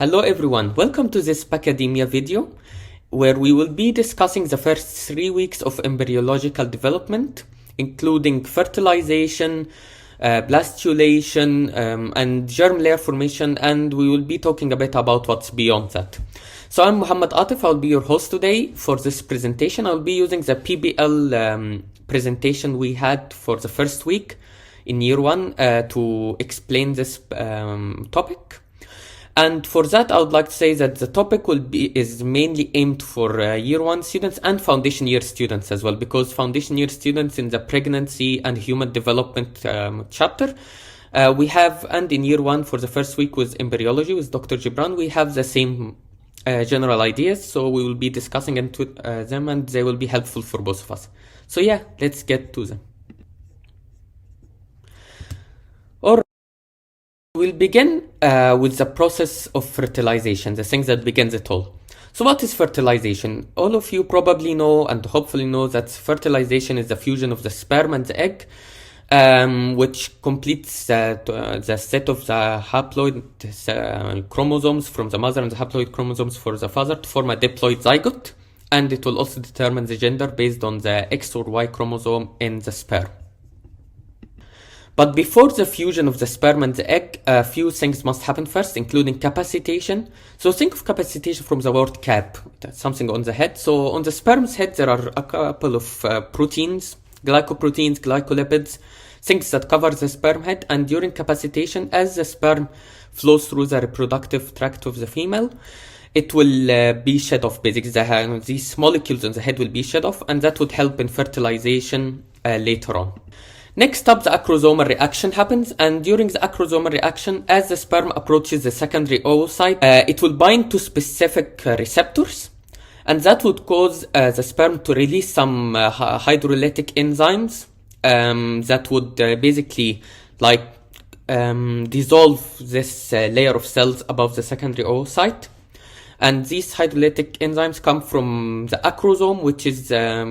Hello everyone, welcome to this PACademia video where we will be discussing the first 3 weeks of embryological development, including fertilization, blastulation, and germ layer formation, and we will be talking a bit about what's beyond that. So I'm Mohamed Atef, I'll be your host today for this presentation. I'll be using the PBL presentation we had for the first week in year 1 to explain this topic. And for that, I would like to say that the topic is mainly aimed for year 1 students and foundation year students as well, because foundation year students in the pregnancy and human development chapter, we have, and in year 1 for the first week with embryology with Dr. Gibran, we have the same general ideas. So we will be discussing into them and they will be helpful for both of us. So yeah, let's get to them. We'll begin with the process of fertilization, the things that begins it all. So what is fertilization? All of you probably know and hopefully know that fertilization is the fusion of the sperm and the egg, which completes the set of the haploid chromosomes from the mother and the haploid chromosomes for the father to form a diploid zygote. And it will also determine the gender based on the X or Y chromosome in the sperm. But before the fusion of the sperm and the egg, a few things must happen first, including capacitation. So think of capacitation from the word cap, that's something on the head. So on the sperm's head, there are a couple of proteins, glycoproteins, glycolipids, things that cover the sperm head. And during capacitation, as the sperm flows through the reproductive tract of the female, it will be shed off. Basically, these molecules on the head will be shed off, and that would help in fertilization later on. Next up, the acrosomal reaction happens, and during the acrosomal reaction, as the sperm approaches the secondary oocyte, it will bind to specific receptors, and that would cause the sperm to release some hydrolytic enzymes that would basically dissolve this layer of cells above the secondary oocyte. And these hydrolytic enzymes come from the acrosome, which is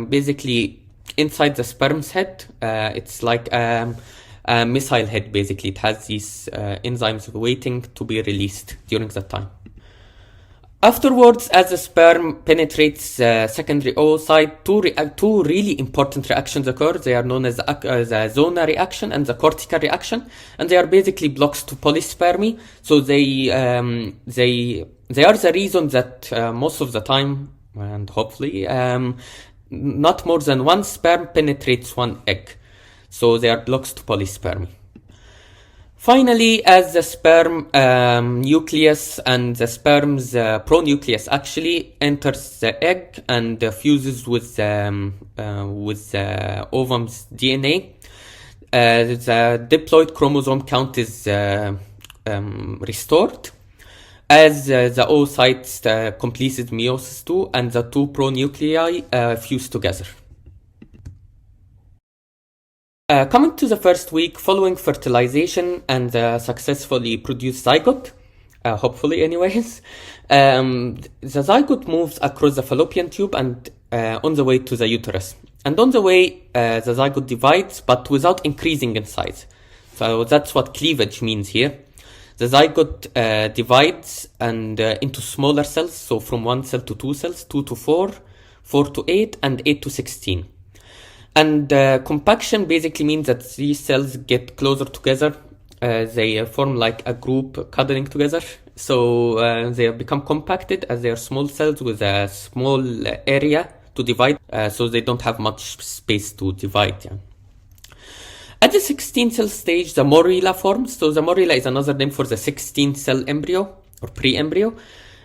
basically inside the sperm's head. It's like a missile head, basically. It has these enzymes waiting to be released during that time. Afterwards, as the sperm penetrates secondary oocyte, two really important reactions occur. They are known as the zona reaction and the cortical reaction, and they are basically blocks to polyspermy. So they are the reason that most of the time, and hopefully, not more than one sperm penetrates one egg. So they are blocks to polyspermy. Finally, as the sperm nucleus and the sperm's pronucleus actually enters the egg and fuses with the ovum's DNA, the diploid chromosome count is restored as the oocyte completes meiosis 2 and the two pronuclei fuse together. Coming to the first week following fertilization and the successfully produced zygote, hopefully anyways, the zygote moves across the fallopian tube and on the way to the uterus. And on the way, the zygote divides, but without increasing in size. So that's what cleavage means here. The zygote divides and into smaller cells, so from 1 cell to 2 cells, 2 to 4, 4 to 8, and 8 to 16. And compaction basically means that these cells get closer together. They form like a group cuddling together. So they become compacted as they are small cells with a small area to divide. So they don't have much space to divide. Yeah. At the 16-cell stage, the morula forms. So the morula is another name for the 16-cell embryo or pre-embryo.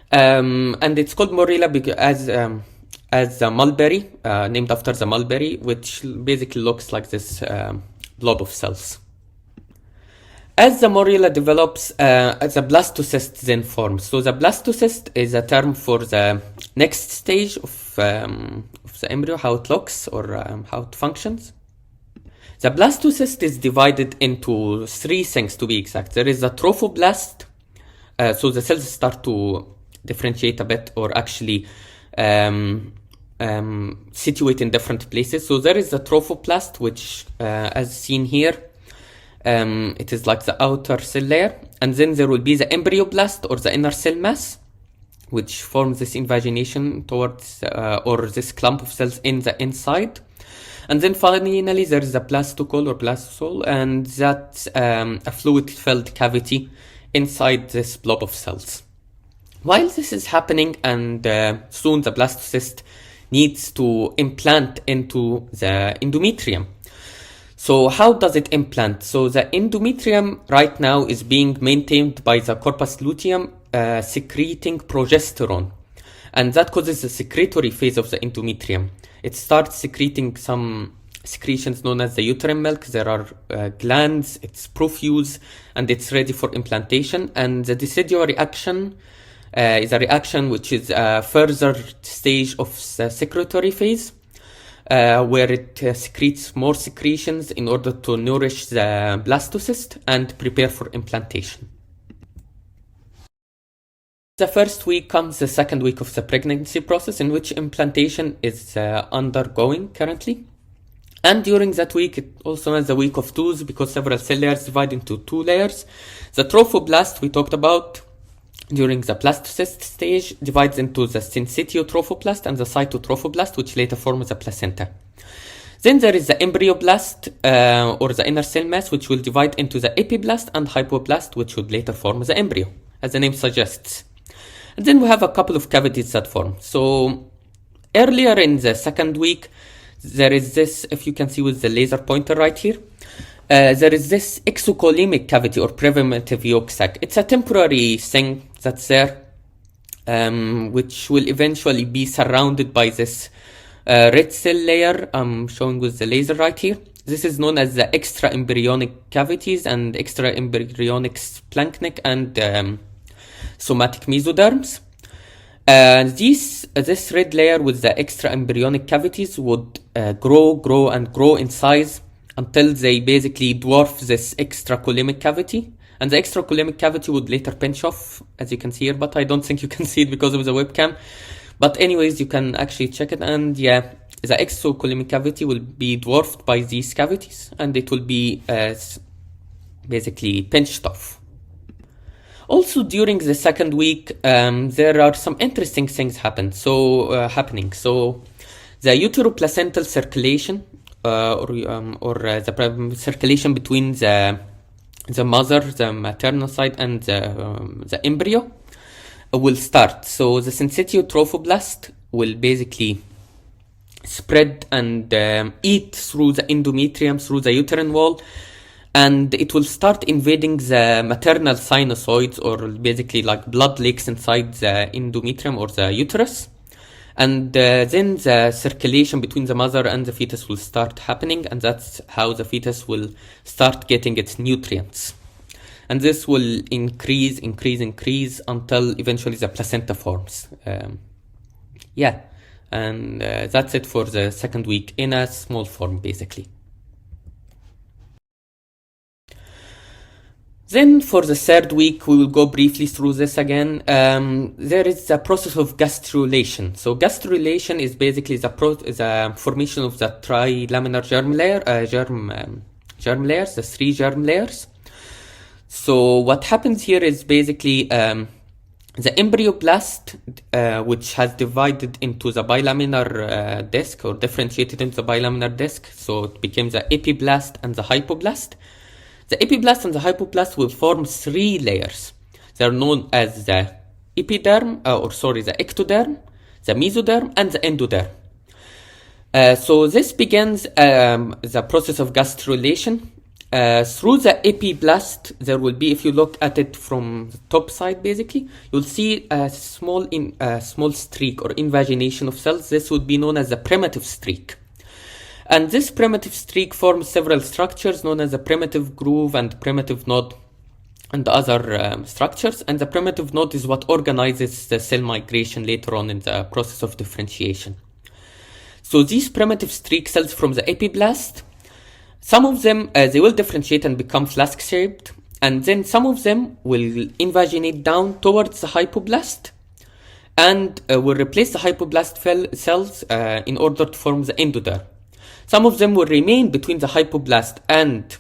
And it's called morula because as the mulberry, named after the mulberry, which basically looks like this blob of cells. As the morula develops, the blastocyst then forms. So the blastocyst is a term for the next stage of the embryo, how it looks or how it functions. The blastocyst is divided into 3 things to be exact. There is a trophoblast, so the cells start to differentiate a bit or actually situate in different places. So there is the trophoblast, which as seen here It is like the outer cell layer. And then there will be the embryoblast, or the inner cell mass, which forms this invagination towards, or this clump of cells in the inside. And then finally there is the blastocole or blastosole, and that's a fluid-filled cavity inside this blob of cells. While this is happening, and soon the blastocyst needs to implant into the endometrium. So how does it implant? So the endometrium right now is being maintained by the corpus luteum secreting progesterone. And that causes the secretory phase of the endometrium. It starts secreting some secretions known as the uterine milk. There are glands, it's profuse, and it's ready for implantation. And the decidual reaction is a reaction which is a further stage of the secretory phase, where it secretes more secretions in order to nourish the blastocyst and prepare for implantation. The first week comes the second week of the pregnancy process, in which implantation is undergoing currently. And during that week, it also has the week of twos, because several cell layers divide into two layers. The trophoblast we talked about during the blastocyst stage divides into the syncytiotrophoblast and the cytotrophoblast, which later forms the placenta. Then there is the embryoblast, or the inner cell mass, which will divide into the epiblast and hypoblast, which would later form the embryo, as the name suggests. And then we have a couple of cavities that form. So earlier in the second week, there is this, if you can see with the laser pointer right here, there is this exocolimic cavity or primitive yolk sac. It's a temporary thing that's there, which will eventually be surrounded by this red cell layer I'm showing with the laser right here. This is known as the extra-embryonic cavities and extra-embryonic splanchnic and somatic mesoderms. This red layer with the extra-embryonic cavities would grow in size until they basically dwarf this extracolimic cavity. And the extracolimic cavity would later pinch off, as you can see here, but I don't think you can see it because of the webcam. But anyways, you can actually check it, and yeah, the exocolimic cavity will be dwarfed by these cavities, and it will be basically pinched off. Also, during the second week, there are some interesting things happening. So the uteroplacental circulation, or the circulation between the mother, the maternal side, and the embryo will start. So the syncytiotrophoblast will basically spread and eat through the endometrium, through the uterine wall, and it will start invading the maternal sinusoids, or basically like blood lakes inside the endometrium or the uterus. And then the circulation between the mother and the fetus will start happening, and that's how the fetus will start getting its nutrients. And this will increase until eventually the placenta forms. And that's it for the second week in a small form, basically. Then for the third week, we will go briefly through this again. There is the process of gastrulation. So gastrulation is basically the formation of the trilaminar germ layer, germ layers, the three germ layers. So what happens here is basically the embryoblast, which has divided into the bilaminar disc, or differentiated into the bilaminar disc. So it became the epiblast and the hypoblast. The epiblast and the hypoblast will form three layers. They are known as the epiderm, the ectoderm, the mesoderm, and the endoderm. So this begins the process of gastrulation. Through the epiblast, there will be, if you look at it from the top side, basically, you'll see a small streak or invagination of cells. This would be known as the primitive streak. And this primitive streak forms several structures known as the primitive groove and primitive node and other structures. And the primitive node is what organizes the cell migration later on in the process of differentiation. So these primitive streak cells from the epiblast, some of them, they will differentiate and become flask-shaped. And then some of them will invaginate down towards the hypoblast and will replace the hypoblast cells in order to form the endoderm. Some of them will remain between the hypoblast and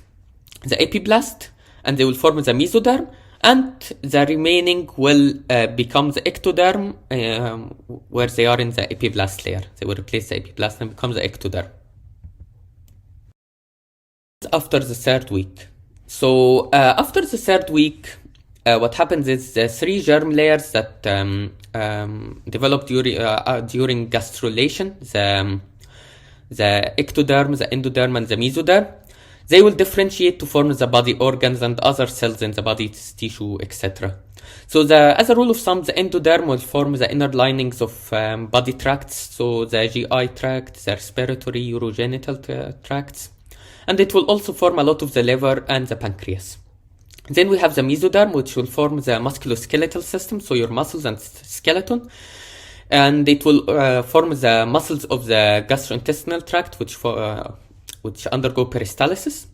the epiblast, and they will form the mesoderm, and the remaining will become the ectoderm, where they are in the epiblast layer. They will replace the epiblast and become the ectoderm. After the third week. So after the third week, what happens is the 3 germ layers that develop during gastrulation, the ectoderm, the endoderm, and the mesoderm, they will differentiate to form the body organs and other cells in the body tissue, etc. So as a rule of thumb, the endoderm will form the inner linings of body tracts, so the GI tract, the respiratory, urogenital tracts, and it will also form a lot of the liver and the pancreas. Then we have the mesoderm, which will form the musculoskeletal system, so your muscles and skeleton. And it will form the muscles of the gastrointestinal tract, which undergo peristalsis,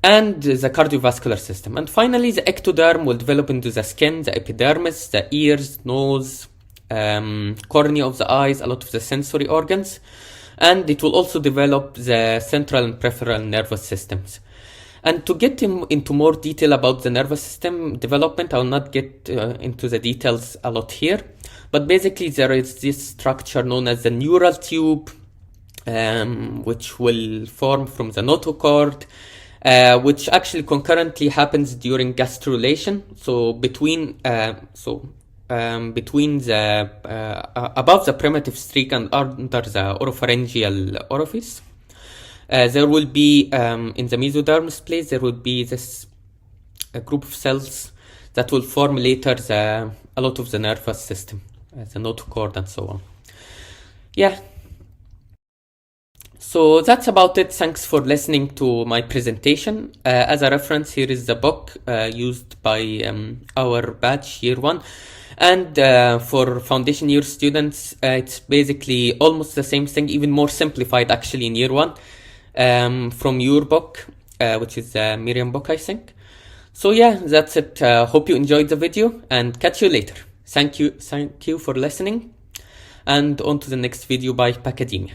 and the cardiovascular system. And finally, the ectoderm will develop into the skin, the epidermis, the ears, nose, cornea of the eyes, a lot of the sensory organs. And it will also develop the central and peripheral nervous systems. And to get into more detail about the nervous system development, I will not get into the details a lot here. But basically, there is this structure known as the neural tube, which will form from the notochord, which actually concurrently happens during gastrulation. So between the above the primitive streak and under the oropharyngeal orifice, there will be in the mesodermis place there will be this group of cells that will form later a lot of the nervous system, the notochord and so on. Yeah. So that's about it. Thanks for listening to my presentation. As a reference, here is the book used by our batch year 1. And for foundation year students, it's basically almost the same thing, even more simplified actually in year 1, from your book, which is the Miriam book, I think. So yeah, that's it. Hope you enjoyed the video, and catch you later. Thank you for listening, and on to the next video by PACademia.